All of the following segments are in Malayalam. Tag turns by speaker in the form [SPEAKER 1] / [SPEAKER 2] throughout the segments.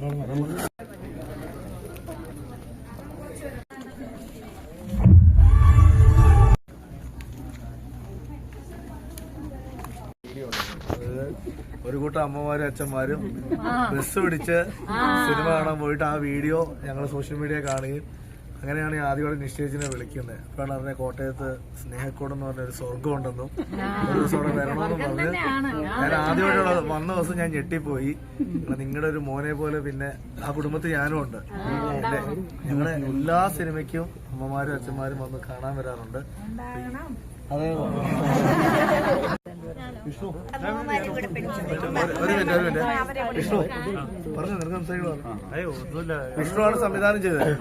[SPEAKER 1] ഒരു കൂട്ടം അമ്മമാരും അച്ഛന്മാരും ബസ് പിടിച്ച് സിനിമ കാണാൻ പോയിട്ട് ആ വീഡിയോ ഞങ്ങൾ സോഷ്യൽ മീഡിയ കാണുകയും അങ്ങനെയാണ് ആദ്യമായിട്ട് നിശ്ചയിച്ചിനെ വിളിക്കുന്നത്. അപ്പോഴാണ് അറിഞ്ഞ കോട്ടയത്ത് സ്നേഹക്കോട് എന്ന് പറഞ്ഞൊരു സ്വർഗം ഉണ്ടെന്നും ഒരു ദിവസം അവിടെ വരണമെന്നും പറഞ്ഞ് ഞാൻ ആദ്യമായിട്ടുള്ള വന്ന ദിവസം ഞാൻ ഞെട്ടിപ്പോയി. നിങ്ങളുടെ ഒരു മോനെ പോലെ പിന്നെ ആ കുടുംബത്തിൽ ഞാനും ഉണ്ട്. ഞങ്ങളുടെ എല്ലാ സിനിമയ്ക്കും അമ്മമാരും അച്ഛന്മാരും വന്ന് കാണാൻ വരാറുണ്ട്. അതെ വിഷ്ണു, ഒരു മിനിറ്റ് വിഷ്ണു പറഞ്ഞു നിനക്ക് സംസാരിക്കണം. അയ്യോ ഒന്നുമില്ല, വിഷ്ണുവാണ് സംവിധാനം ചെയ്തത്.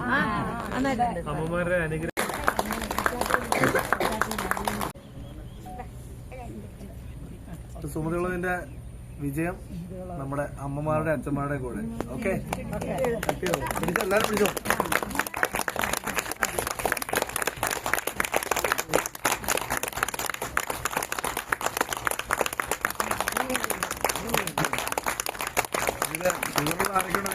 [SPEAKER 1] അമ്മമാരുടെ അനുഗ്രഹം. സുമതിയുള്ളതിന്റെ വിജയം നമ്മുടെ അമ്മമാരുടെ അച്ഛന്മാരുടെ കൂടെ. ഓക്കെ, പിടിച്ചോ, എല്ലാരും പിടിച്ചോ. ഇത് നിങ്ങളുടെ ആരൊക്കെയാണ്